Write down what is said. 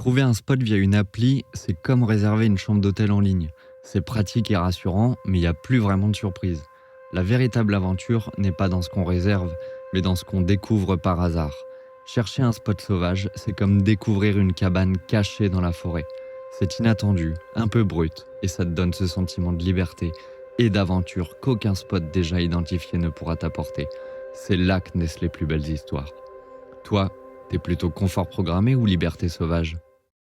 Trouver un spot via une appli, c'est comme réserver une chambre d'hôtel en ligne. C'est pratique et rassurant, mais il n'y a plus vraiment de surprise. La véritable aventure n'est pas dans ce qu'on réserve, mais dans ce qu'on découvre par hasard. Chercher un spot sauvage, c'est comme découvrir une cabane cachée dans la forêt. C'est inattendu, un peu brut, et ça te donne ce sentiment de liberté et d'aventure qu'aucun spot déjà identifié ne pourra t'apporter. C'est là que naissent les plus belles histoires. Toi, t'es plutôt confort programmé ou liberté sauvage ?